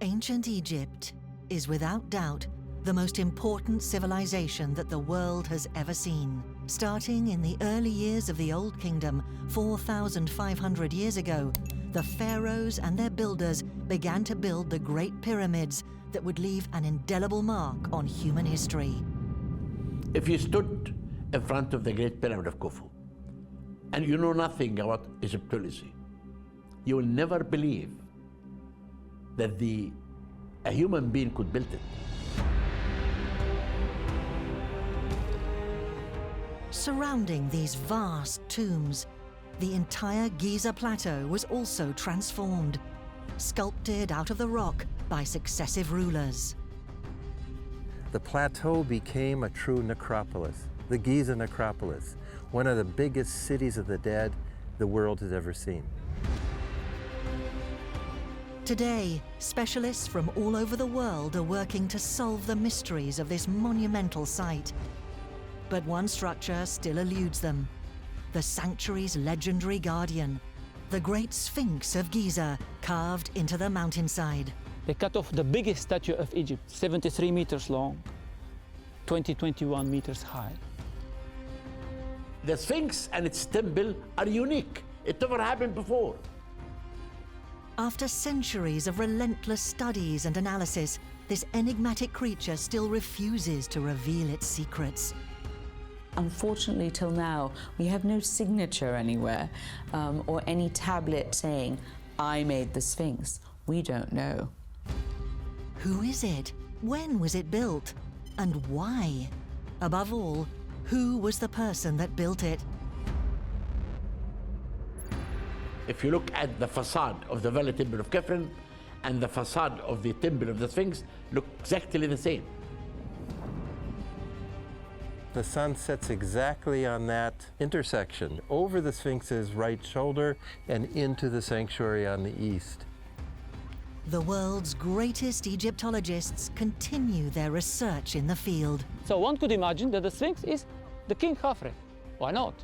Ancient Egypt is without doubt the most important civilization that the world has ever seen. Starting in the early years of the Old Kingdom, 4,500 years ago, the pharaohs and their builders began to build the Great Pyramids that would leave an indelible mark on human history. If you stood in front of the Great Pyramid of Khufu and you know nothing about Egyptology, you will never believe that a human being could build it. Surrounding these vast tombs, the entire Giza plateau was also transformed, sculpted out of the rock by successive rulers. The plateau became a true necropolis, the Giza necropolis, one of the biggest cities of the dead the world has ever seen. Today, specialists from all over the world are working to solve the mysteries of this monumental site. But one structure still eludes them: the sanctuary's legendary guardian, the Great Sphinx of Giza, carved into the mountainside. They cut off the biggest statue of Egypt, 73 meters long, 21 meters high. The Sphinx and its temple are unique. It never happened before. After centuries of relentless studies and analysis, this enigmatic creature still refuses to reveal its secrets. Unfortunately, till now, we have no signature anywhere or any tablet saying, "I made the Sphinx." We don't know. Who is it? When was it built? And why? Above all, who was the person that built it? If you look at the facade of the Valley Temple of Khafre and the facade of the Temple of the Sphinx, look exactly the same. The sun sets exactly on that intersection, over the Sphinx's right shoulder and into the sanctuary on the east. The world's greatest Egyptologists continue their research in the field. So one could imagine that the Sphinx is the King Khafre. Why not?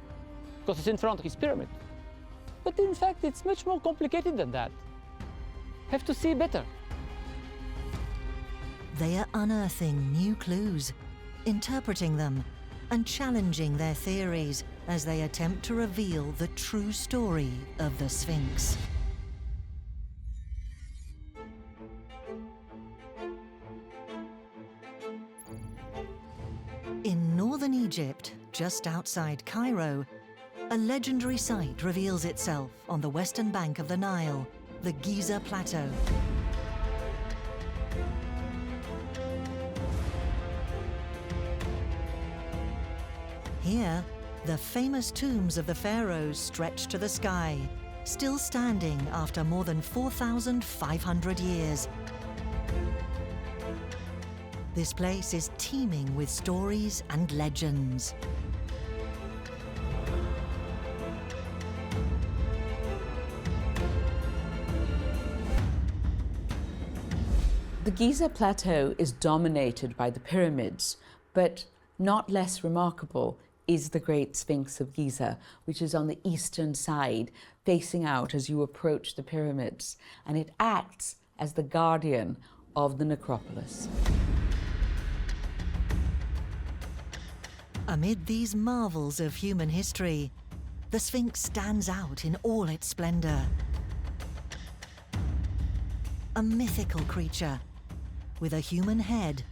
Because it's in front of his pyramid. But in fact, it's much more complicated than that. Have to see better. They are unearthing new clues, interpreting them, and challenging their theories as they attempt to reveal the true story of the Sphinx. In northern Egypt, just outside Cairo, a legendary site reveals itself on the western bank of the Nile, the Giza Plateau. Here, the famous tombs of the pharaohs stretch to the sky, still standing after more than 4,500 years. This place is teeming with stories and legends. The Giza Plateau is dominated by the pyramids, but not less remarkable is the Great Sphinx of Giza, which is on the eastern side, facing out as you approach the pyramids, and it acts as the guardian of the necropolis. Amid these marvels of human history, the Sphinx stands out in all its splendor. A mythical creature with a human head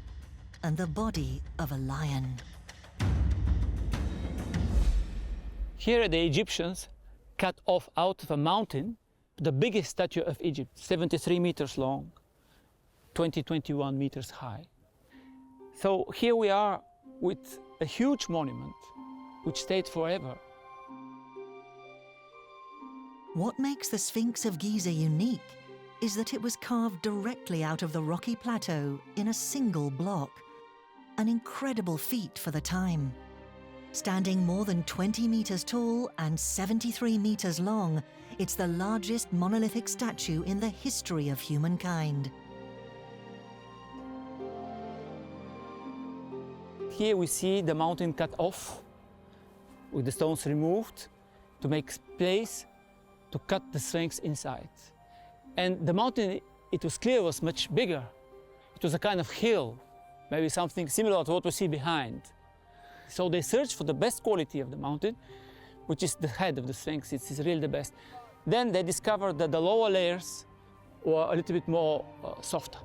and the body of a lion. Here the Egyptians cut off out of a mountain the biggest statue of Egypt, 73 meters long, 21 meters high. So here we are with a huge monument which stayed forever. What makes the Sphinx of Giza unique is that it was carved directly out of the rocky plateau in a single block, an incredible feat for the time. Standing more than 20 meters tall and 73 meters long, it's the largest monolithic statue in the history of humankind. Here we see the mountain cut off, with the stones removed to make space to cut the Sphinx inside. And the mountain it was clear it was much bigger. It was a kind of hill, maybe something similar to what we see behind. So they searched for the best quality of the mountain, which is the head of the Sphinx. It's really the best. Then they discovered that the lower layers were a little bit more softer.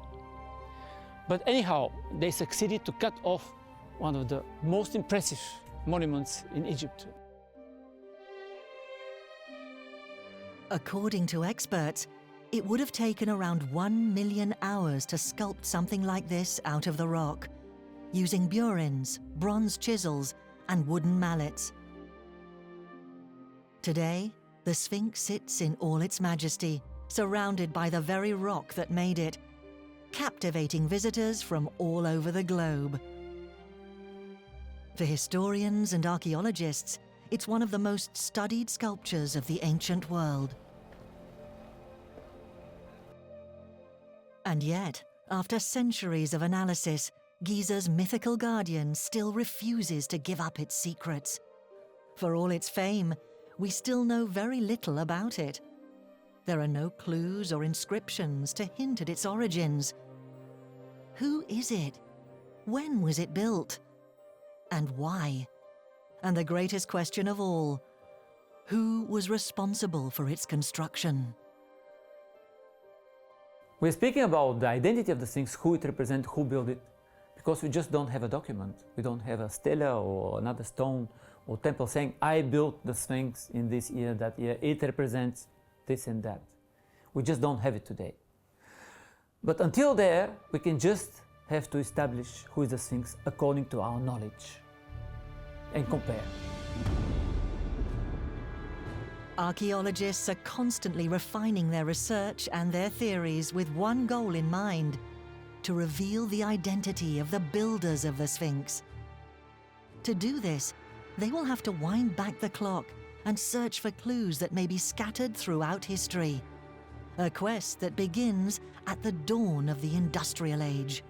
But anyhow, they succeeded to cut off one of the most impressive monuments in Egypt. According to experts, it would have taken around 1 million hours to sculpt something like this out of the rock, using burins, bronze chisels, and wooden mallets. Today, the Sphinx sits in all its majesty, surrounded by the very rock that made it, captivating visitors from all over the globe. For historians and archaeologists, it's one of the most studied sculptures of the ancient world. And yet, after centuries of analysis, Giza's mythical guardian still refuses to give up its secrets. For all its fame, we still know very little about it. There are no clues or inscriptions to hint at its origins. Who is it? When was it built? And why? And the greatest question of all, who was responsible for its construction? We're speaking about the identity of the Sphinx, who it represents, who built it, because we just don't have a document. We don't have a stela or another stone or temple saying, I built the Sphinx in this year, that year, it represents this and that. We just don't have it today. But until there, we can just have to establish who is the Sphinx according to our knowledge and compare. Archaeologists are constantly refining their research and their theories with one goal in mind: to reveal the identity of the builders of the Sphinx. To do this, they will have to wind back the clock and search for clues that may be scattered throughout history. A quest that begins at the dawn of the Industrial Age.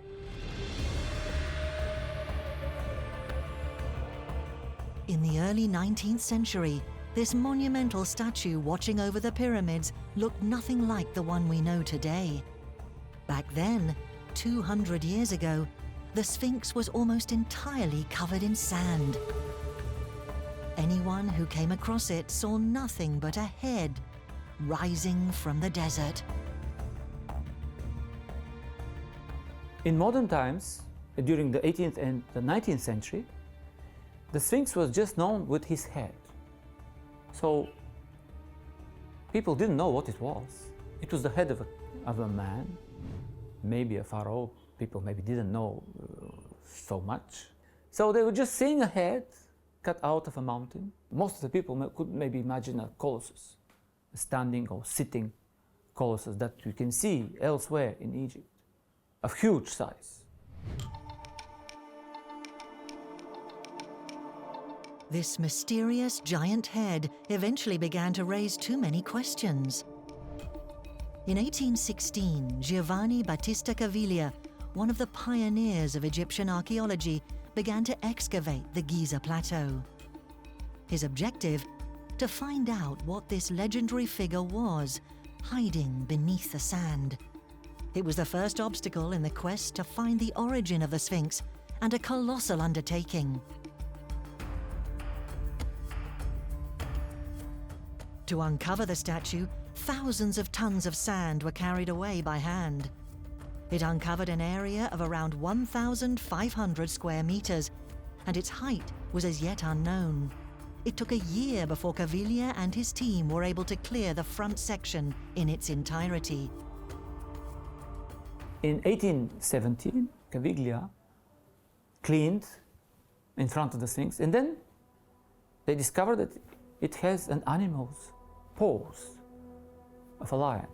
In the early 19th century, this monumental statue watching over the pyramids looked nothing like the one we know today. Back then, 200 years ago, the Sphinx was almost entirely covered in sand. Anyone who came across it saw nothing but a head rising from the desert. In modern times, during the 18th and the 19th century, the Sphinx was just known with his head. So people didn't know what it was. It was the head of a man, maybe a pharaoh. People maybe didn't know so much. So they were just seeing a head cut out of a mountain. Most of the people could maybe imagine a colossus, a standing or sitting colossus that you can see elsewhere in Egypt, of huge size. This mysterious giant head eventually began to raise too many questions. In 1816, Giovanni Battista Caviglia, one of the pioneers of Egyptian archaeology, began to excavate the Giza plateau. His objective? To find out what this legendary figure was, hiding beneath the sand. It was the first obstacle in the quest to find the origin of the Sphinx, and a colossal undertaking. To uncover the statue, thousands of tons of sand were carried away by hand. It uncovered an area of around 1,500 square meters, and its height was as yet unknown. It took a year before Caviglia and his team were able to clear the front section in its entirety. In 1817, Caviglia cleaned in front of the Sphinx, and then they discovered that it has an animal's paws of a lion.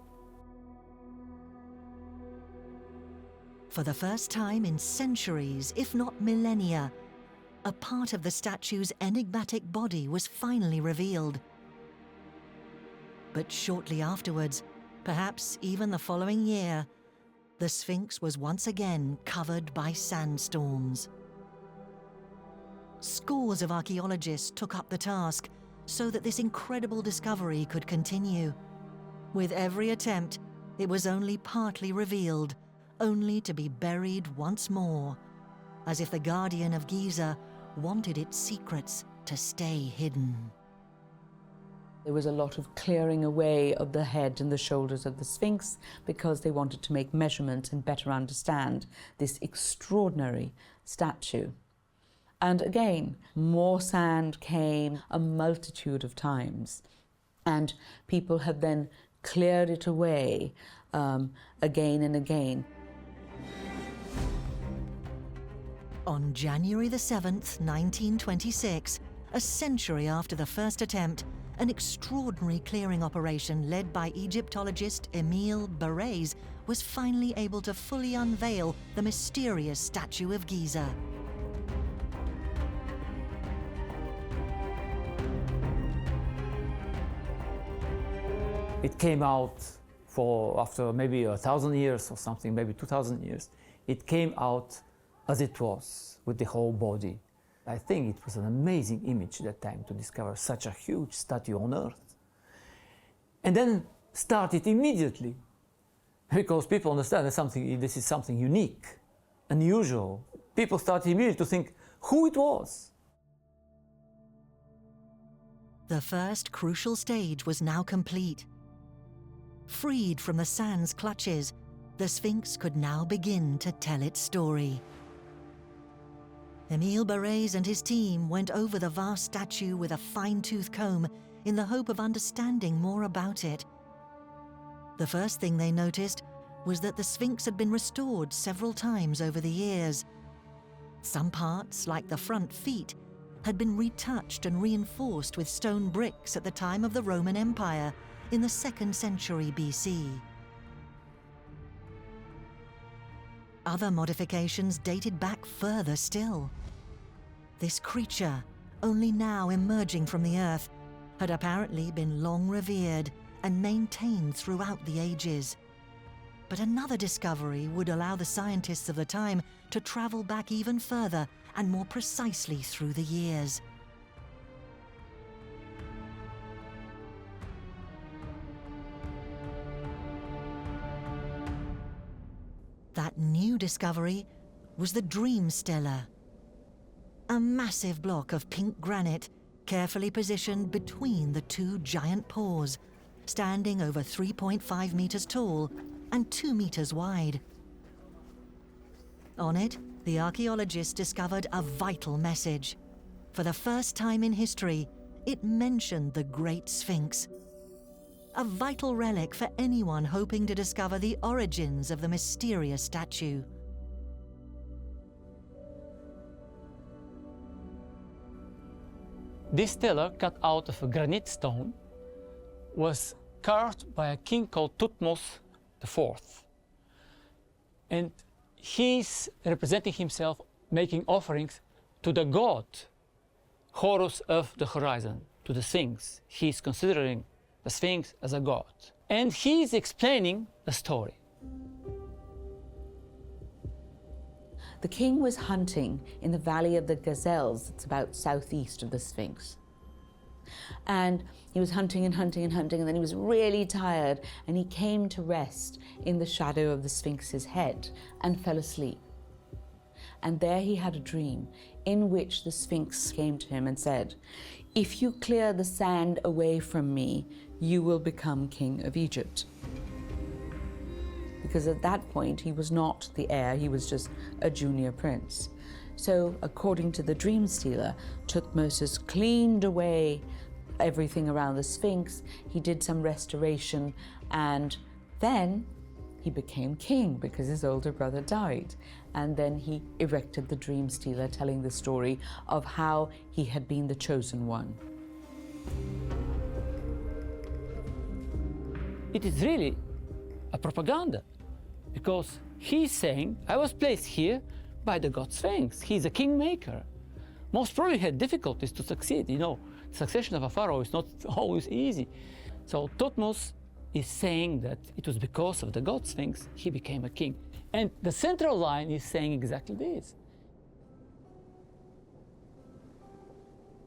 For the first time in centuries, if not millennia, a part of the statue's enigmatic body was finally revealed. But shortly afterwards, perhaps even the following year, the Sphinx was once again covered by sandstorms. Scores of archaeologists took up the task so that this incredible discovery could continue. With every attempt, it was only partly revealed, only to be buried once more, as if the guardian of Giza wanted its secrets to stay hidden. There was a lot of clearing away of the head and the shoulders of the Sphinx because they wanted to make measurements and better understand this extraordinary statue. And again, more sand came a multitude of times, and people have then cleared it away again and again. On January the 7th, 1926, a century after the first attempt, an extraordinary clearing operation led by Egyptologist Emile Barrès was finally able to fully unveil the mysterious statue of Giza. It came out after maybe 1,000 years or something, maybe 2,000 years. It came out as it was, with the whole body. I think it was an amazing image at that time to discover such a huge statue on Earth. And then started immediately, because people understand that this is something unique, unusual. People started immediately to think who it was. The first crucial stage was now complete. Freed from the sand's clutches, the Sphinx could now begin to tell its story. Emile Barrès and his team went over the vast statue with a fine-tooth comb in the hope of understanding more about it. The first thing they noticed was that the Sphinx had been restored several times over the years. Some parts, like the front feet, had been retouched and reinforced with stone bricks at the time of the Roman Empire in the 2nd century BC. Other modifications dated back further still. This creature, only now emerging from the earth, had apparently been long revered and maintained throughout the ages. But another discovery would allow the scientists of the time to travel back even further and more precisely through the years. That new discovery was the dream stela, a massive block of pink granite carefully positioned between the two giant paws, standing over 3.5 meters tall and 2 meters wide. On it, the archaeologists discovered a vital message. For the first time in history, it mentioned the Great Sphinx, a vital relic for anyone hoping to discover the origins of the mysterious statue. This stela, cut out of a granite stone, was carved by a king called Thutmose IV. And he's representing himself making offerings to the god, Horus of the horizon, to the Sphinx. He's considering the Sphinx as a god. And he's explaining the story. The king was hunting in the Valley of the Gazelles. It's about southeast of the Sphinx. And he was hunting and hunting and hunting, and then he was really tired, and he came to rest in the shadow of the Sphinx's head and fell asleep. And there he had a dream in which the Sphinx came to him and said, "If you clear the sand away from me, you will become king of Egypt." Because at that point, he was not the heir, he was just a junior prince. So, according to the dream stealer, Thutmose cleaned away everything around the Sphinx, he did some restoration, and then he became king because his older brother died. And then he erected the dream stealer, telling the story of how he had been the chosen one. It is really a propaganda, because he's saying, I was placed here by the god Sphinx. He's a kingmaker. Most probably had difficulties to succeed. You know, succession of a pharaoh is not always easy. So Thutmose is saying that it was because of the god Sphinx he became a king. And the central line is saying exactly this.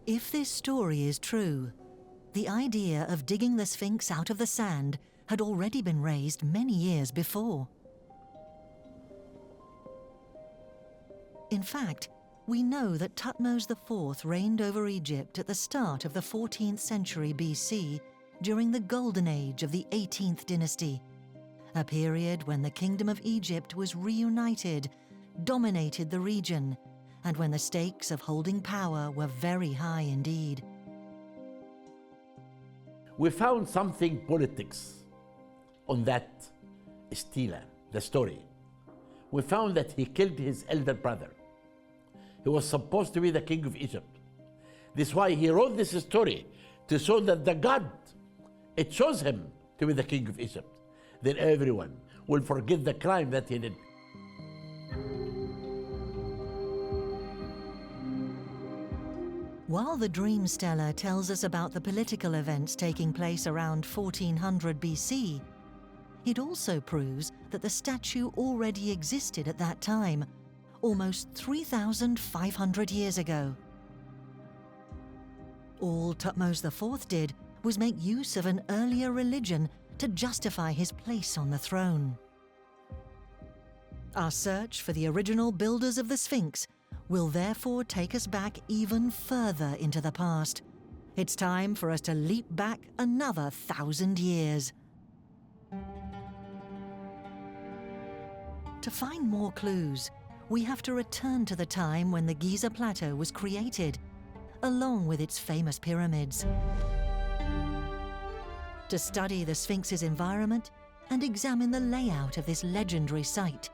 If this story is true, the idea of digging the Sphinx out of the sand had already been raised many years before. In fact, we know that Thutmose IV reigned over Egypt at the start of the 14th century BC during the Golden Age of the 18th dynasty, a period when the Kingdom of Egypt was reunited, dominated the region, and when the stakes of holding power were very high indeed. We found something politics on that stela, the story. We found that he killed his elder brother. He was supposed to be the king of Egypt. This is why he wrote this story, to show that the God, it chose him to be the king of Egypt. Then everyone will forget the crime that he did. While the Dream Stela tells us about the political events taking place around 1400 BC, it also proves that the statue already existed at that time, almost 3,500 years ago. All Thutmose IV did was make use of an earlier religion to justify his place on the throne. Our search for the original builders of the Sphinx will therefore take us back even further into the past. It's time for us to leap back another 1,000 years. To find more clues, we have to return to the time when the Giza Plateau was created, along with its famous pyramids. To study the Sphinx's environment and examine the layout of this legendary site,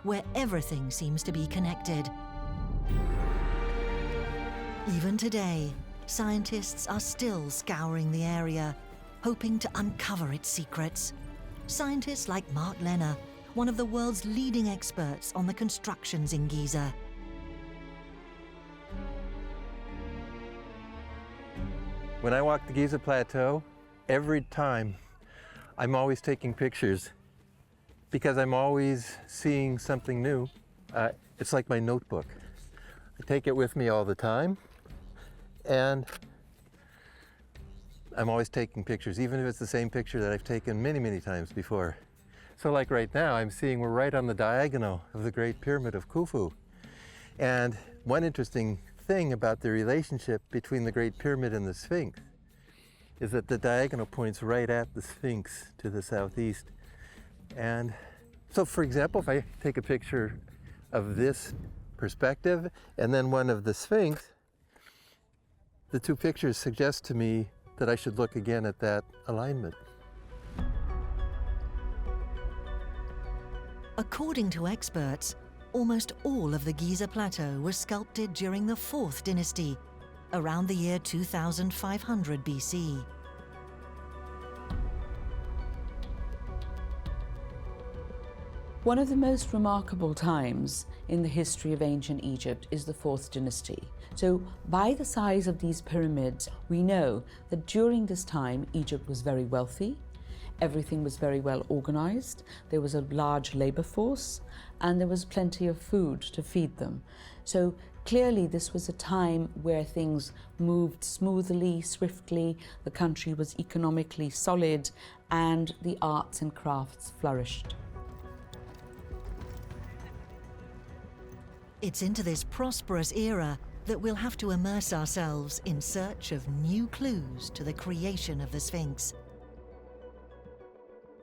where everything seems to be connected. Even today, scientists are still scouring the area, hoping to uncover its secrets. Scientists like Mark Lenner, one of the world's leading experts on the constructions in Giza. When I walk the Giza Plateau, every time I'm always taking pictures because I'm always seeing something new. It's like my notebook. I take it with me all the time, and I'm always taking pictures, even if it's the same picture that I've taken many, many times before. So like right now, I'm seeing we're right on the diagonal of the Great Pyramid of Khufu. And one interesting thing about the relationship between the Great Pyramid and the Sphinx is that the diagonal points right at the Sphinx to the southeast. And so, for example, if I take a picture of this perspective and then one of the Sphinx, the two pictures suggest to me that I should look again at that alignment. According to experts, almost all of the Giza Plateau was sculpted during the 4th dynasty, around the year 2500 BC. One of the most remarkable times in the history of ancient Egypt is the 4th dynasty. So by the size of these pyramids, we know that during this time, Egypt was very wealthy, everything was very well organized, there was a large labor force, and there was plenty of food to feed them. So clearly this was a time where things moved smoothly, swiftly, the country was economically solid, and the arts and crafts flourished. It's into this prosperous era that we'll have to immerse ourselves in search of new clues to the creation of the Sphinx.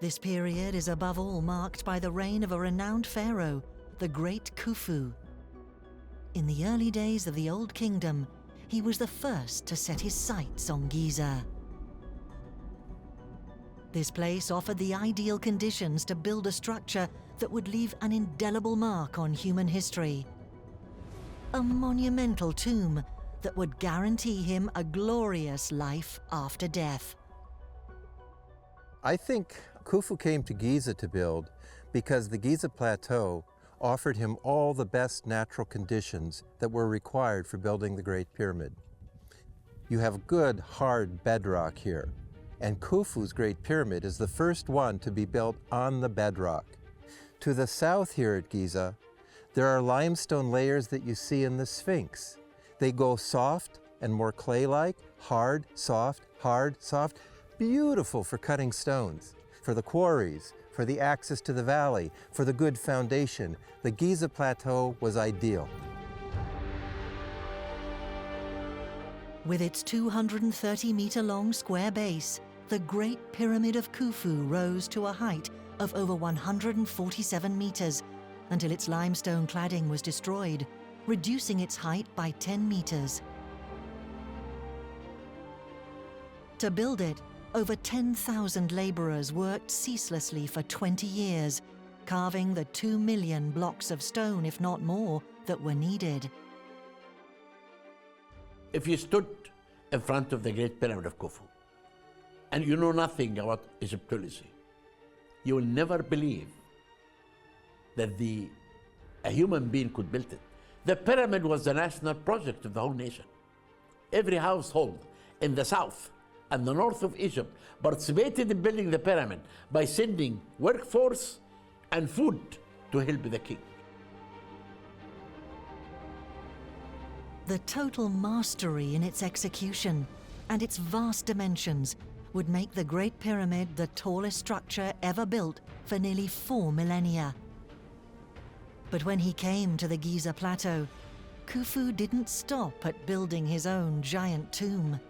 This period is above all marked by the reign of a renowned pharaoh, the Great Khufu. In the early days of the Old Kingdom, he was the first to set his sights on Giza. This place offered the ideal conditions to build a structure that would leave an indelible mark on human history. A monumental tomb that would guarantee him a glorious life after death. I think Khufu came to Giza to build because the Giza Plateau offered him all the best natural conditions that were required for building the Great Pyramid. You have good, hard bedrock here, and Khufu's Great Pyramid is the first one to be built on the bedrock. To the south here at Giza, there are limestone layers that you see in the Sphinx. They go soft and more clay-like, hard, soft, beautiful for cutting stones. for the quarries, for the access to the valley, for the good foundation. The Giza Plateau was ideal. With its 230-meter-long square base, the Great Pyramid of Khufu rose to a height of over 147 meters until its limestone cladding was destroyed, reducing its height by 10 meters. To build it, over 10,000 laborers worked ceaselessly for 20 years, carving the 2 million blocks of stone, if not more, that were needed. If you stood in front of the Great Pyramid of Khufu and you know nothing about Egyptology, you will never believe that a human being could build it. The pyramid was the national project of the whole nation. Every household in the south and the north of Egypt participated in building the pyramid by sending workforce and food to help the king. The total mastery in its execution and its vast dimensions would make the Great Pyramid the tallest structure ever built for nearly 4 millennia. But when he came to the Giza Plateau, Khufu didn't stop at building his own giant tomb.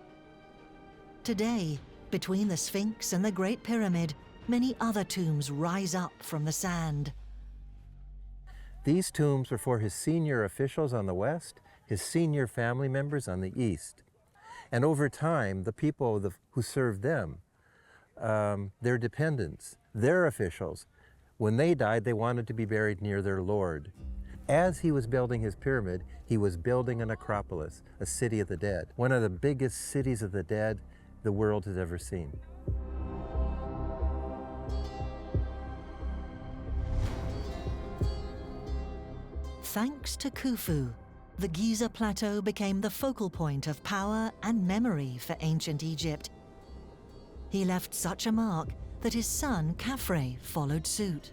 Today, between the Sphinx and the Great Pyramid, many other tombs rise up from the sand. These tombs were for his senior officials on the west, his senior family members on the east. And over time, the people who served them, their dependents, their officials, when they died, they wanted to be buried near their lord. As he was building his pyramid, he was building an acropolis, a city of the dead, one of the biggest cities of the dead the world has ever seen. Thanks to Khufu, the Giza Plateau became the focal point of power and memory for ancient Egypt. He left such a mark that his son Khafre followed suit.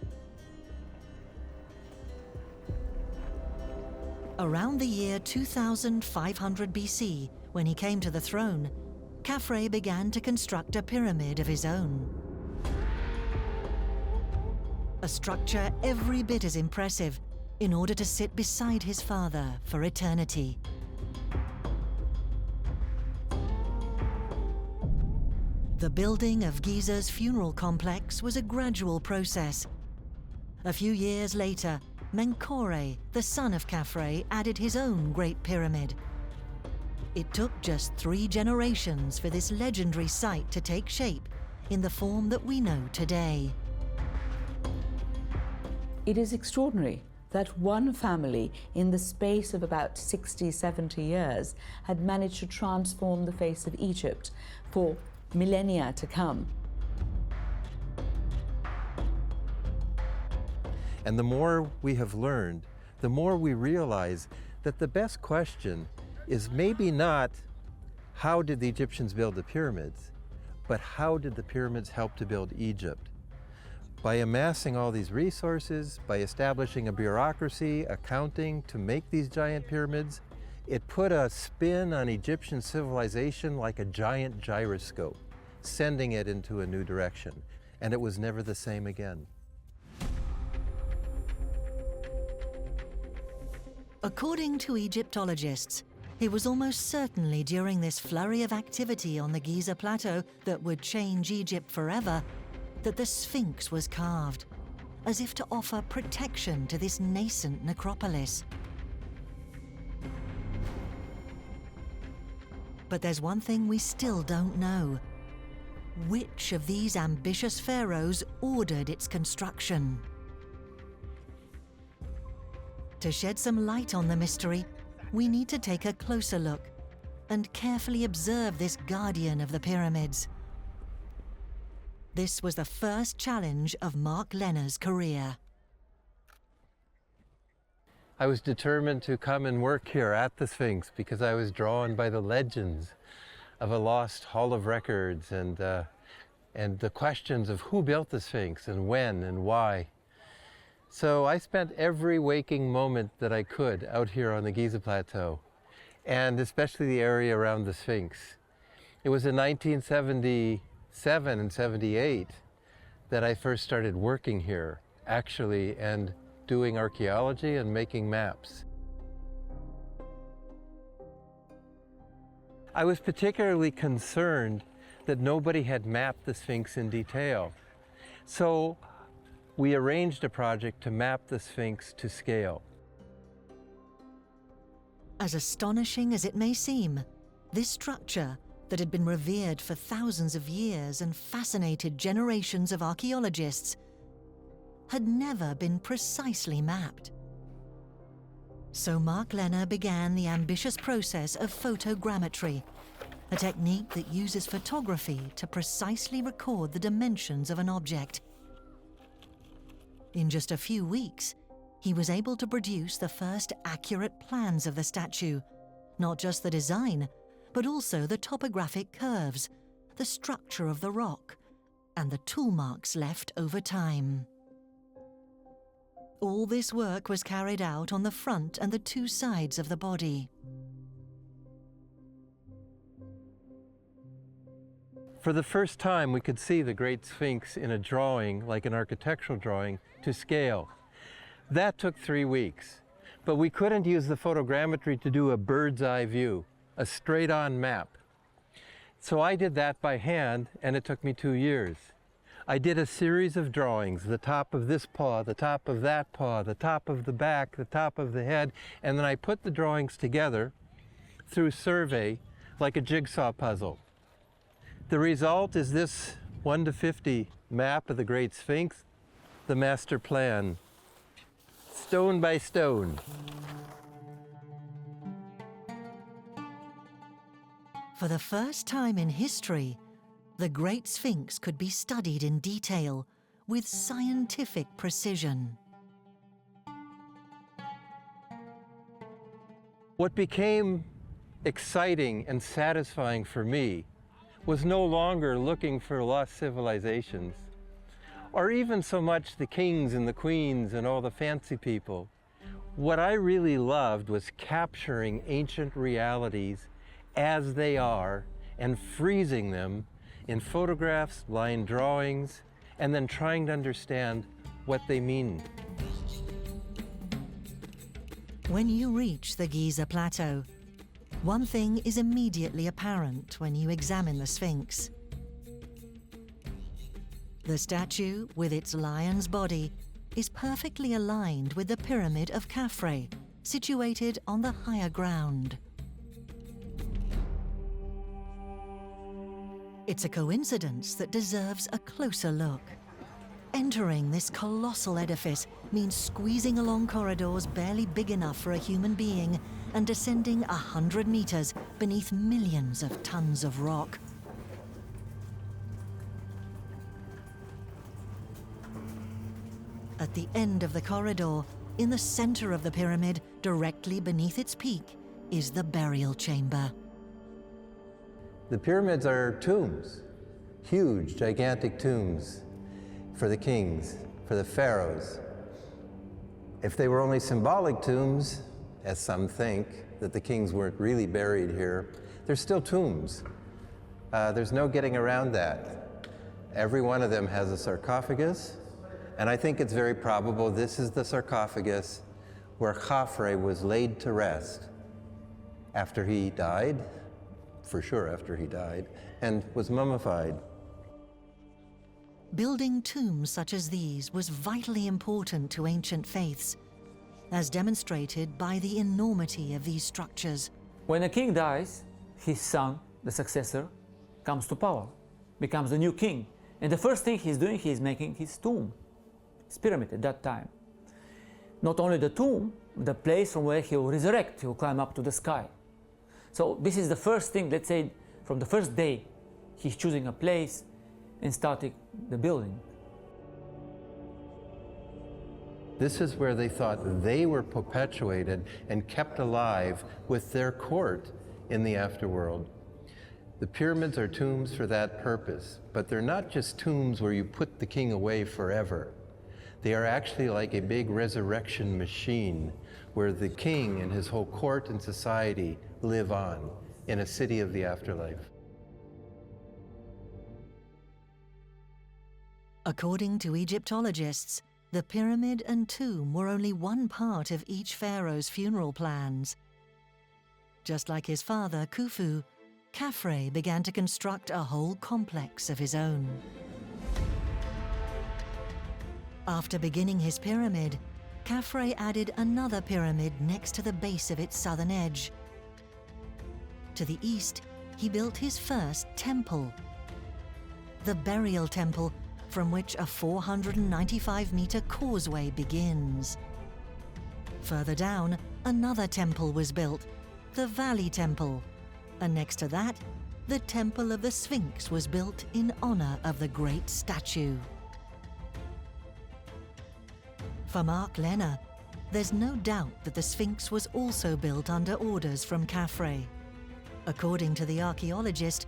Around the year 2500 BC, when he came to the throne, Khafre began to construct a pyramid of his own. A structure every bit as impressive, in order to sit beside his father for eternity. The building of Giza's funeral complex was a gradual process. A few years later, Menkore, the son of Khafre, added his own Great Pyramid. It took just 3 generations for this legendary site to take shape in the form that we know today. It is extraordinary that one family, in the space of about 60, 70 years, had managed to transform the face of Egypt for millennia to come. And the more we have learned, the more we realize that the best question is maybe not how did the Egyptians build the pyramids, but how did the pyramids help to build Egypt? By amassing all these resources, by establishing a bureaucracy, accounting to make these giant pyramids, it put a spin on Egyptian civilization like a giant gyroscope, sending it into a new direction. And it was never the same again. According to Egyptologists, it was almost certainly during this flurry of activity on the Giza Plateau that would change Egypt forever that the Sphinx was carved, as if to offer protection to this nascent necropolis. But there's one thing we still don't know. Which of these ambitious pharaohs ordered its construction? To shed some light on the mystery, we need to take a closer look and carefully observe this guardian of the pyramids. This was the first challenge of Mark Lehner's career. I was determined to come and work here at the Sphinx because I was drawn by the legends of a lost hall of records and the questions of who built the Sphinx and when and why. So I spent every waking moment that I could out here on the Giza Plateau, and especially the area around the Sphinx. It was in 1977 and 78 that I first started working here, actually, and doing archaeology and making maps. I was particularly concerned that nobody had mapped the Sphinx in detail. So we arranged a project to map the Sphinx to scale. As astonishing as it may seem, this structure that had been revered for thousands of years and fascinated generations of archaeologists had never been precisely mapped. So Mark Lenner began the ambitious process of photogrammetry, a technique that uses photography to precisely record the dimensions of an object. In just a few weeks, he was able to produce the first accurate plans of the statue, not just the design, but also the topographic curves, the structure of the rock, and the tool marks left over time. All this work was carried out on the front and the two sides of the body. For the first time, we could see the Great Sphinx in a drawing, like an architectural drawing, to scale. That took 3 weeks, but we couldn't use the photogrammetry to do a bird's eye view, a straight-on map. So I did that by hand, and it took me 2 years. I did a series of drawings, the top of this paw, the top of that paw, the top of the back, the top of the head, and then I put the drawings together through survey like a jigsaw puzzle. The result is this 1:50 map of the Great Sphinx, the master plan, stone by stone. For the first time in history, the Great Sphinx could be studied in detail with scientific precision. What became exciting and satisfying for me was no longer looking for lost civilizations, or even so much the kings and the queens and all the fancy people. What I really loved was capturing ancient realities as they are and freezing them in photographs, line drawings, and then trying to understand what they mean. When you reach the Giza Plateau, one thing is immediately apparent when you examine the Sphinx. The statue, with its lion's body, is perfectly aligned with the pyramid of Khafre, situated on the higher ground. It's a coincidence that deserves a closer look. Entering this colossal edifice means squeezing along corridors barely big enough for a human being and descending 100 meters beneath millions of tons of rock. At the end of the corridor, in the center of the pyramid, directly beneath its peak, is the burial chamber. The pyramids are tombs, huge, gigantic tombs for the kings, for the pharaohs. If they were only symbolic tombs, as some think, that the kings weren't really buried here, they're still tombs. There's no getting around that. Every one of them has a sarcophagus, and I think it's very probable this is the sarcophagus where Khafre was laid to rest after he died, for sure after he died, and was mummified. Building tombs such as these was vitally important to ancient faiths, as demonstrated by the enormity of these structures. When a king dies, his son, the successor, comes to power, becomes the new king. And the first thing he's doing, he's making his tomb, his pyramid at that time. Not only the tomb, the place from where he will resurrect, he will climb up to the sky. So this is the first thing, let's say, from the first day, he's choosing a place and starting the building. This is where they thought they were perpetuated and kept alive with their court in the afterworld. The pyramids are tombs for that purpose, but they're not just tombs where you put the king away forever. They are actually like a big resurrection machine where the king and his whole court and society live on in a city of the afterlife. According to Egyptologists, the pyramid and tomb were only one part of each pharaoh's funeral plans. Just like his father, Khufu, Khafre began to construct a whole complex of his own. After beginning his pyramid, Khafre added another pyramid next to the base of its southern edge. To the east, he built his first temple, the burial temple, from which a 495-meter causeway begins. Further down, another temple was built, the Valley Temple, and next to that, the Temple of the Sphinx was built in honor of the great statue. For Mark Lenner, there's no doubt that the Sphinx was also built under orders from Khafre. According to the archaeologist,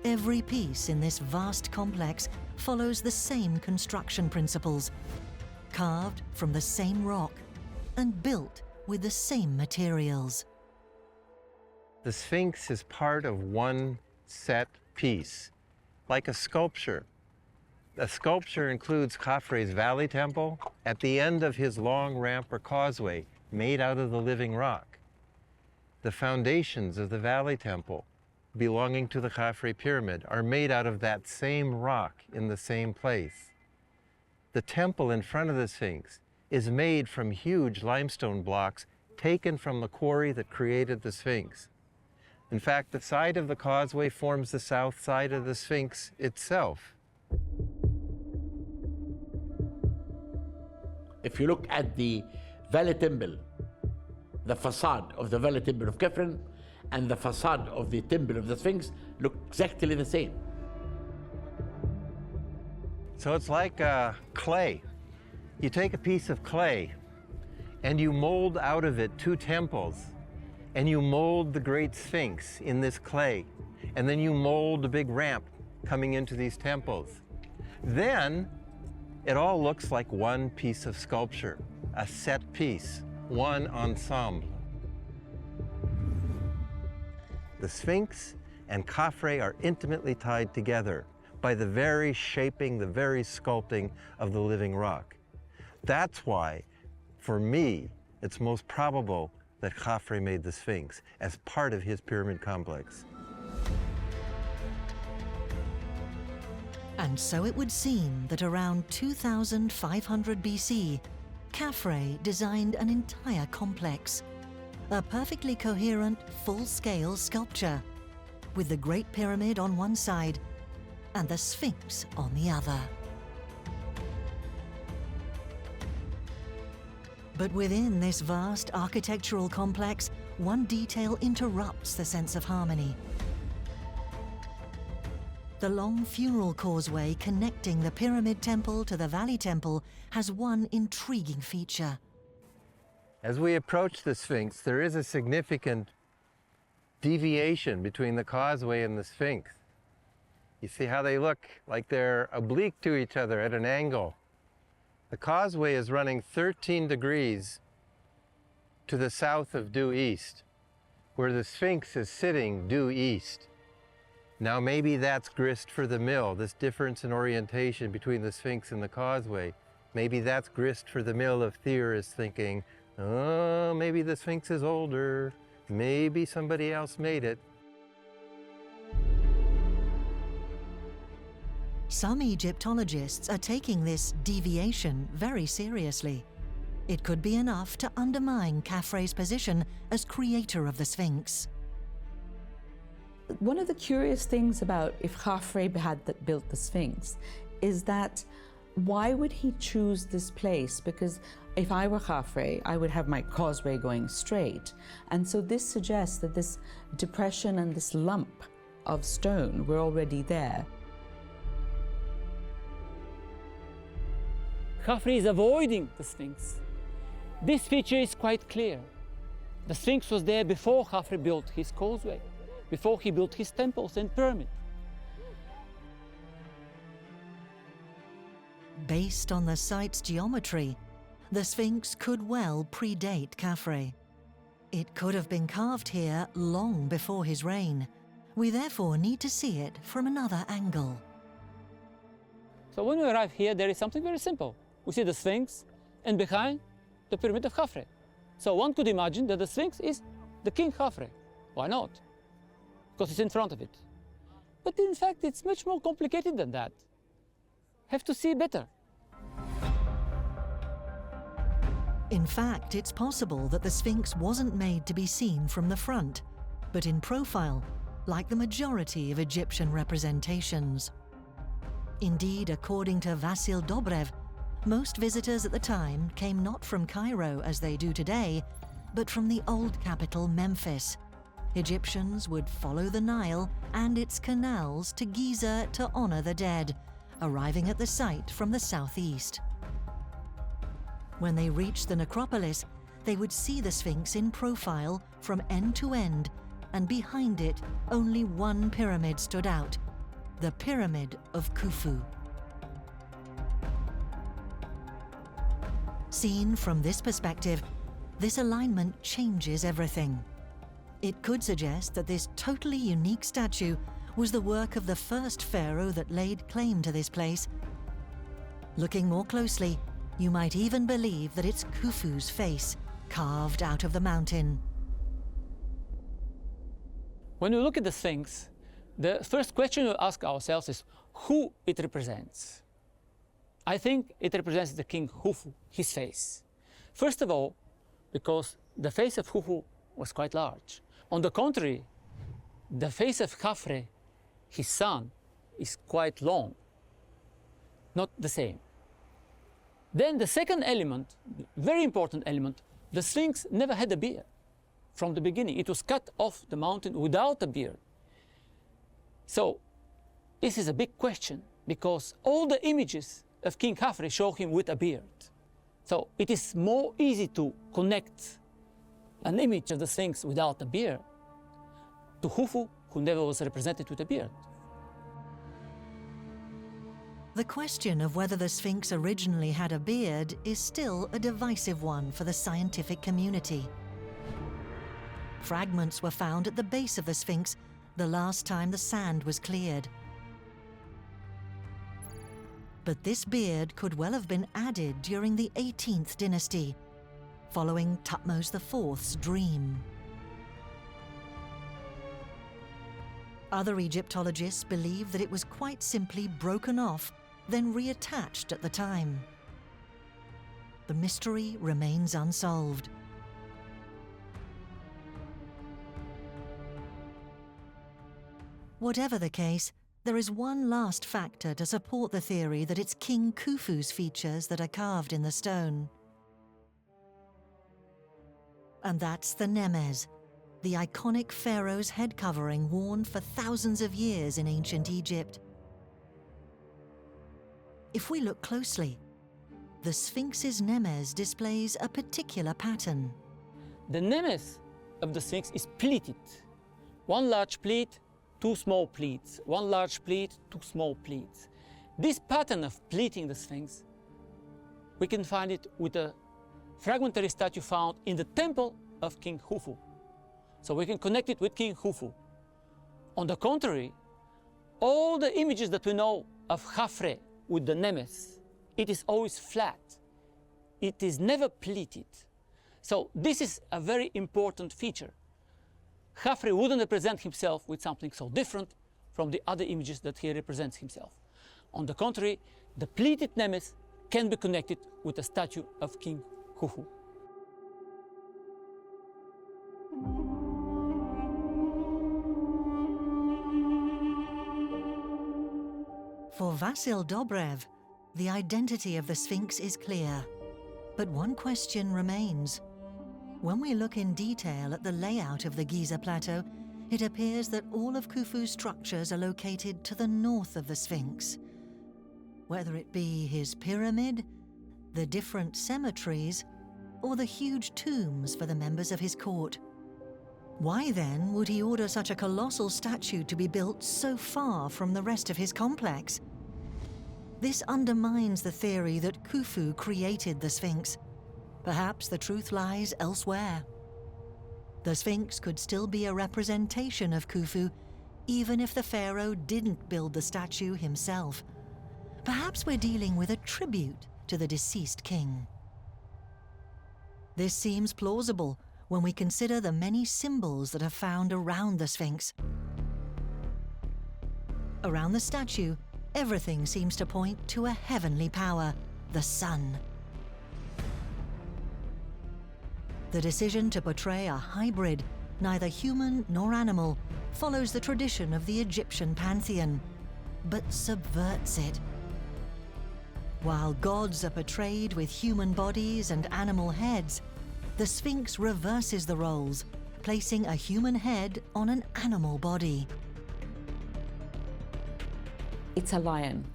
every piece in this vast complex follows the same construction principles, carved from the same rock and built with the same materials. The Sphinx is part of one set piece, like a sculpture. A sculpture includes Khafre's Valley Temple at the end of his long ramp or causeway made out of the living rock. The foundations of the Valley Temple belonging to the Khafre pyramid are made out of that same rock in the same place. The temple in front of the Sphinx is made from huge limestone blocks taken from the quarry that created the Sphinx. In fact, the side of the causeway forms the south side of the Sphinx itself. If you look at the Valley Temple, the facade of the Valley Temple of Khafre and the facade of the Temple of the Sphinx look exactly the same. So it's like clay. You take a piece of clay and you mold out of it two temples, and you mold the Great Sphinx in this clay, and then you mold a big ramp coming into these temples. Then it all looks like one piece of sculpture, a set piece, one ensemble. The Sphinx and Khafre are intimately tied together by the very shaping, the very sculpting of the living rock. That's why, for me, it's most probable that Khafre made the Sphinx as part of his pyramid complex. And so it would seem that around 2500 BC, Khafre designed an entire complex, a perfectly coherent, full-scale sculpture, with the Great Pyramid on one side and the Sphinx on the other. But within this vast architectural complex, one detail interrupts the sense of harmony. The long funeral causeway connecting the Pyramid Temple to the Valley Temple has one intriguing feature. As we approach the Sphinx, there is a significant deviation between the causeway and the Sphinx. You see how they look like they're oblique to each other at an angle. The causeway is running 13 degrees to the south of due east, where the Sphinx is sitting due east. Now maybe that's grist for the mill, this difference in orientation between the Sphinx and the causeway. Maybe that's grist for the mill of theorists thinking, oh, maybe the Sphinx is older, maybe somebody else made it. Some Egyptologists are taking this deviation very seriously. It could be enough to undermine Khafre's position as creator of the Sphinx. One of the curious things about if Khafre had built the Sphinx is that why would he choose this place? Because if I were Khafre, I would have my causeway going straight. And so this suggests that this depression and this lump of stone were already there. Khafre is avoiding the Sphinx. This feature is quite clear. The Sphinx was there before Khafre built his causeway, before he built his temples and pyramid. Based on the site's geometry, the Sphinx could well predate Khafre. It could have been carved here long before his reign. We therefore need to see it from another angle. So when we arrive here, there is something very simple. We see the Sphinx, and behind, the pyramid of Khafre. So one could imagine that the Sphinx is the king Khafre. Why not? Because it's in front of it. But in fact, it's much more complicated than that. Have to see better. In fact, it's possible that the Sphinx wasn't made to be seen from the front, but in profile, like the majority of Egyptian representations. Indeed, according to Vasil Dobrev, most visitors at the time came not from Cairo as they do today, but from the old capital Memphis. Egyptians would follow the Nile and its canals to Giza to honor the dead, arriving at the site from the southeast. When they reached the necropolis, they would see the Sphinx in profile from end to end, and behind it, only one pyramid stood out, the Pyramid of Khufu. Seen from this perspective, this alignment changes everything. It could suggest that this totally unique statue was the work of the first pharaoh that laid claim to this place. Looking more closely, you might even believe that it's Khufu's face, carved out of the mountain. When we look at the Sphinx, the first question we ask ourselves is who it represents. I think it represents the king Khufu, his face. First of all, because the face of Khufu was quite large. On the contrary, the face of Khafre, his son, is quite long. Not the same. Then the second element, very important element, the Sphinx never had a beard from the beginning. It was cut off the mountain without a beard. So this is a big question because all the images of King Khafre show him with a beard. So it is more easy to connect an image of the Sphinx without a beard to Khufu, who never was represented with a beard. The question of whether the Sphinx originally had a beard is still a divisive one for the scientific community. Fragments were found at the base of the Sphinx the last time the sand was cleared. But this beard could well have been added during the 18th dynasty, following Thutmose IV's dream. Other Egyptologists believe that it was quite simply broken off, then reattached at the time. The mystery remains unsolved. Whatever the case, there is one last factor to support the theory that it's King Khufu's features that are carved in the stone. And that's the Nemes, the iconic pharaoh's head covering worn for thousands of years in ancient Egypt. If we look closely, the Sphinx's Nemes displays a particular pattern. The Nemes of the Sphinx is pleated. One large pleat, two small pleats. One large pleat, two small pleats. This pattern of pleating the Sphinx, we can find it with a fragmentary statue found in the temple of King Khufu. So we can connect it with King Khufu. On the contrary, all the images that we know of Khafre with the Nemes, it is always flat. It is never pleated. So this is a very important feature. Khafre wouldn't represent himself with something so different from the other images that he represents himself. On the contrary, the pleated Nemes can be connected with a statue of King Khufu. For Vasil Dobrev, the identity of the Sphinx is clear, but one question remains. When we look in detail at the layout of the Giza plateau, it appears that all of Khufu's structures are located to the north of the Sphinx. Whether it be his pyramid, the different cemeteries, or the huge tombs for the members of his court. Why then would he order such a colossal statue to be built so far from the rest of his complex? This undermines the theory that Khufu created the Sphinx. Perhaps the truth lies elsewhere. The Sphinx could still be a representation of Khufu, even if the pharaoh didn't build the statue himself. Perhaps we're dealing with a tribute to the deceased king. This seems plausible when we consider the many symbols that are found around the Sphinx. Around the statue, everything seems to point to a heavenly power, the sun. The decision to portray a hybrid, neither human nor animal, follows the tradition of the Egyptian pantheon, but subverts it. While gods are portrayed with human bodies and animal heads, the Sphinx reverses the roles, placing a human head on an animal body. It's a lion.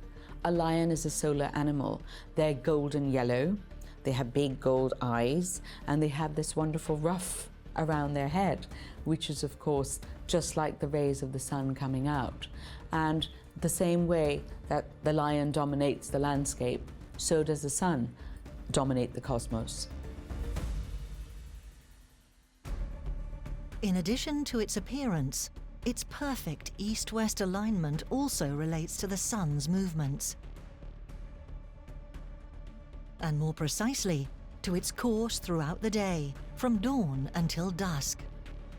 A lion is a solar animal. They're golden yellow, they have big gold eyes, and they have this wonderful ruff around their head, which is of course just like the rays of the sun coming out. And the same way that the lion dominates the landscape, so does the sun dominate the cosmos. In addition to its appearance, its perfect east-west alignment also relates to the sun's movements. And more precisely, to its course throughout the day, from dawn until dusk.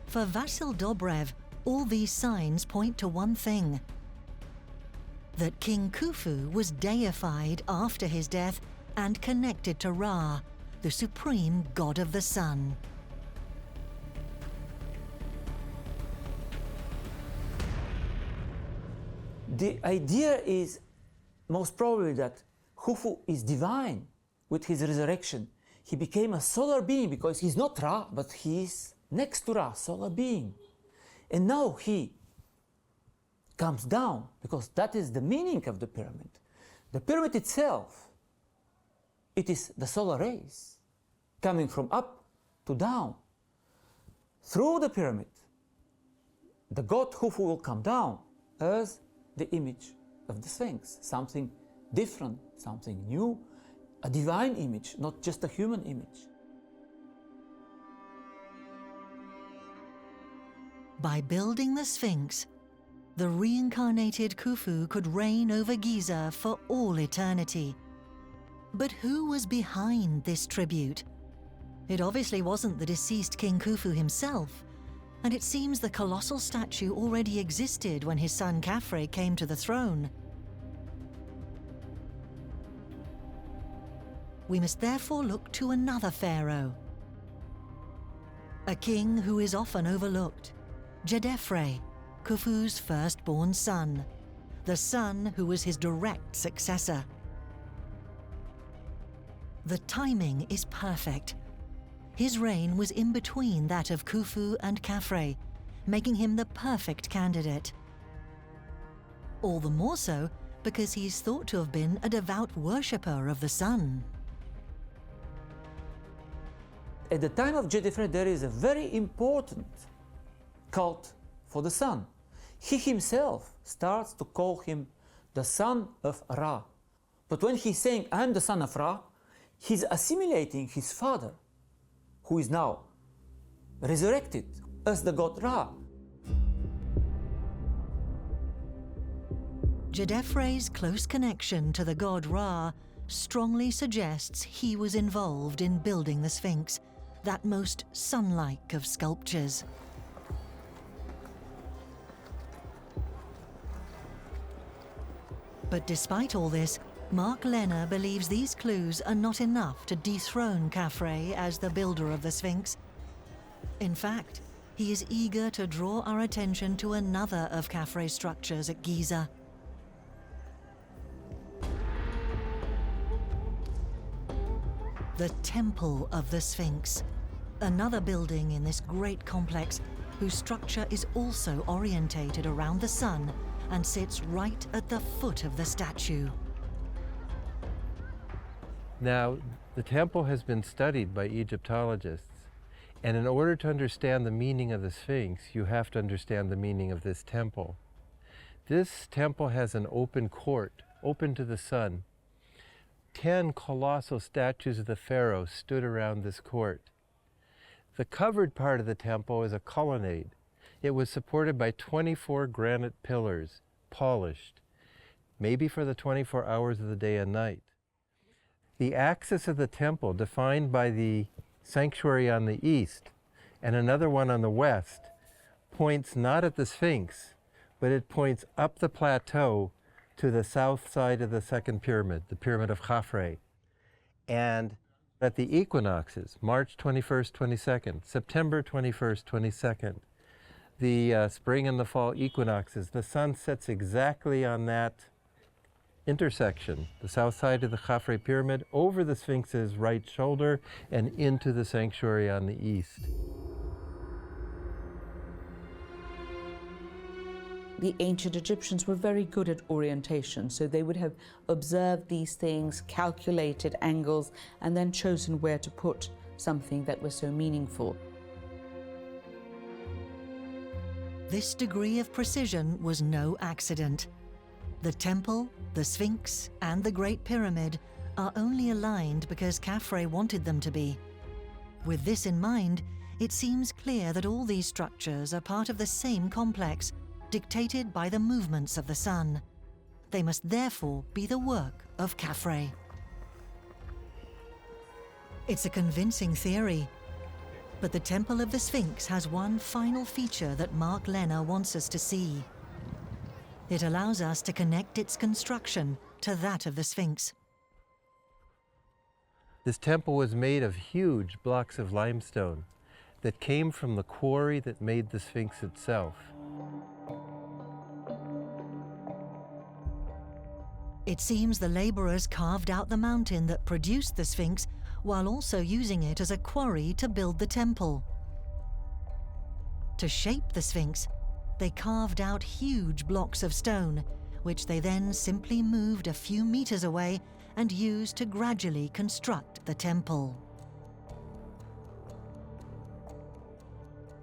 For Vasil Dobrev, all these signs point to one thing: that King Khufu was deified after his death and connected to Ra, the supreme god of the sun. The idea is most probably that Khufu is divine. With his resurrection, he became a solar being because he's not Ra, but he's next to Ra, solar being. And now he comes down because that is the meaning of the pyramid. The pyramid itself, it is the solar rays coming from up to down. Through the pyramid, the god Khufu will come down as the image of the Sphinx, something different, something new, a divine image, not just a human image. By building the Sphinx, the reincarnated Khufu could reign over Giza for all eternity. But who was behind this tribute? It obviously wasn't the deceased King Khufu himself, and it seems the colossal statue already existed when his son Khafre came to the throne. We must therefore look to another pharaoh, a king who is often overlooked, Djedefre, Khufu's firstborn son, the son who was his direct successor. The timing is perfect. His reign was in between that of Khufu and Khafre, making him the perfect candidate. All the more so because he's thought to have been a devout worshipper of the sun. At the time of Djedefre, there is a very important cult for the sun. He himself starts to call him the son of Ra. But when he's saying, I'm the son of Ra, he's assimilating his father, who is now resurrected as the god Ra. Djedefre's close connection to the god Ra strongly suggests he was involved in building the Sphinx, that most sun-like of sculptures. But despite all this, Mark Lehner believes these clues are not enough to dethrone Khafre as the builder of the Sphinx. In fact, he is eager to draw our attention to another of Khafre's structures at Giza. The Temple of the Sphinx, another building in this great complex whose structure is also orientated around the sun and sits right at the foot of the statue. Now, the temple has been studied by Egyptologists, and in order to understand the meaning of the Sphinx, you have to understand the meaning of this temple. This temple has an open court, open to the sun. 10 colossal statues of the pharaohs stood around this court. The covered part of the temple is a colonnade. It was supported by 24 granite pillars, polished. maybe for the 24 hours of the day and night. The axis of the temple, defined by the sanctuary on the east and another one on the west, points not at the Sphinx, but it points up the plateau to the south side of the second pyramid, the pyramid of Khafre. And at the equinoxes, March 21st, 22nd, September 21st, 22nd, the spring and the fall equinoxes, the sun sets exactly on that intersection, the south side of the Khafre pyramid, over the Sphinx's right shoulder and into the sanctuary on the east. The ancient Egyptians were very good at orientation, so they would have observed these things, calculated angles, and then chosen where to put something that was so meaningful. This degree of precision was no accident. The temple, the Sphinx, and the Great Pyramid are only aligned because Khafre wanted them to be. With this in mind, it seems clear that all these structures are part of the same complex, dictated by the movements of the sun. They must therefore be the work of Khafre. It's a convincing theory, but the Temple of the Sphinx has one final feature that Mark Lenner wants us to see. It allows us to connect its construction to that of the Sphinx. This temple was made of huge blocks of limestone that came from the quarry that made the Sphinx itself. It seems the laborers carved out the mountain that produced the Sphinx while also using it as a quarry to build the temple. To shape the Sphinx, they carved out huge blocks of stone, which they then simply moved a few meters away and used to gradually construct the temple.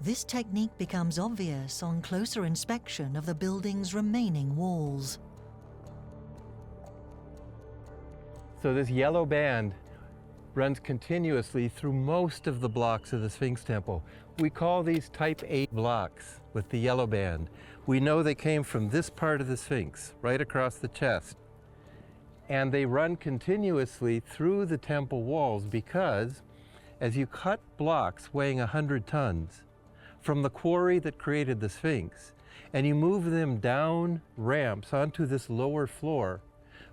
This technique becomes obvious on closer inspection of the building's remaining walls. So this yellow band runs continuously through most of the blocks of the Sphinx temple. We call these type 8 blocks with the yellow band. We know they came from this part of the Sphinx, right across the chest. And they run continuously through the temple walls because as you cut blocks weighing 100 tons from the quarry that created the Sphinx, and you move them down ramps onto this lower floor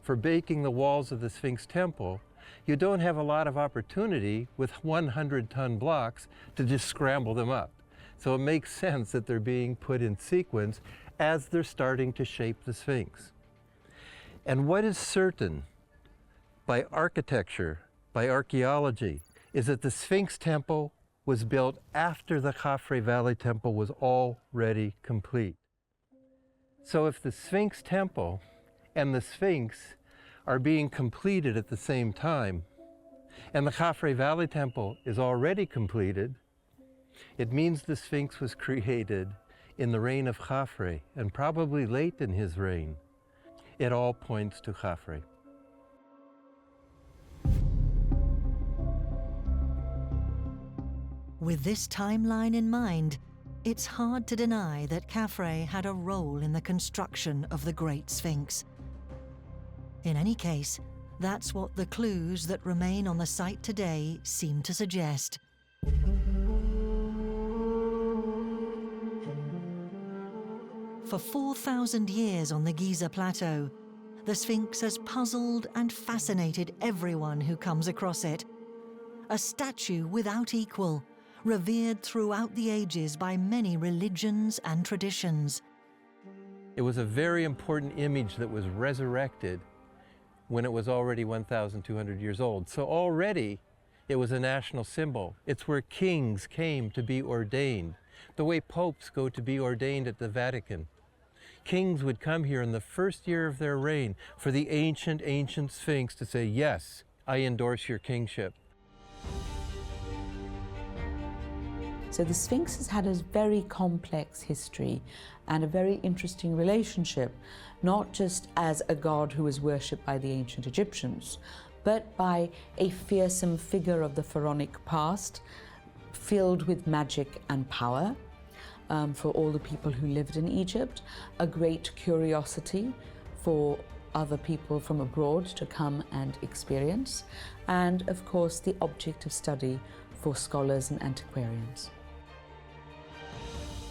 for baking the walls of the Sphinx temple, you don't have a lot of opportunity with 100-ton blocks to just scramble them up. So it makes sense that they're being put in sequence as they're starting to shape the Sphinx. And what is certain by architecture, by archaeology, is that the Sphinx temple was built after the Khafre Valley temple was already complete. So if the Sphinx temple and the Sphinx are being completed at the same time, and the Khafre Valley temple is already completed, it means the Sphinx was created in the reign of Khafre, and probably late in his reign. It all points to Khafre. With this timeline in mind, it's hard to deny that Khafre had a role in the construction of the Great Sphinx. In any case, that's what the clues that remain on the site today seem to suggest. For 4,000 years on the Giza plateau, the Sphinx has puzzled and fascinated everyone who comes across it. A statue without equal, revered throughout the ages by many religions and traditions. It was a very important image that was resurrected when it was already 1,200 years old. So already it was a national symbol. It's where kings came to be ordained, the way popes go to be ordained at the Vatican. Kings would come here in the first year of their reign for the ancient Sphinx to say, yes, I endorse your kingship. So the Sphinx has had a very complex history and a very interesting relationship, not just as a god who was worshipped by the ancient Egyptians, but by a fearsome figure of the pharaonic past, filled with magic and power for all the people who lived in Egypt, a great curiosity for other people from abroad to come and experience, and of course the object of study for scholars and antiquarians.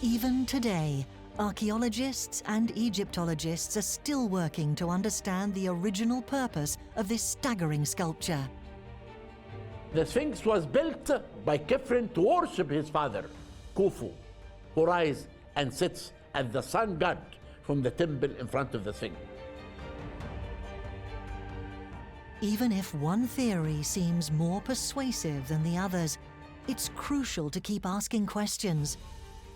Even today, archaeologists and Egyptologists are still working to understand the original purpose of this staggering sculpture. The Sphinx was built by Khafre to worship his father, Khufu, who rises and sits as the sun god from the temple in front of the Sphinx. Even if one theory seems more persuasive than the others, it's crucial to keep asking questions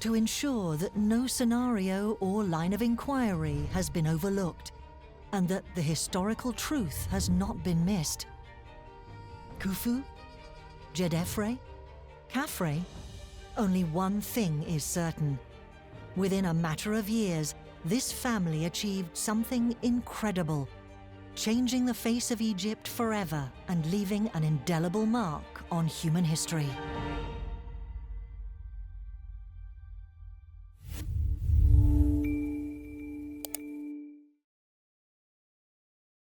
to ensure that no scenario or line of inquiry has been overlooked and that the historical truth has not been missed. Khufu? Djedefre? Khafre? Only one thing is certain. Within a matter of years, this family achieved something incredible, changing the face of Egypt forever and leaving an indelible mark on human history.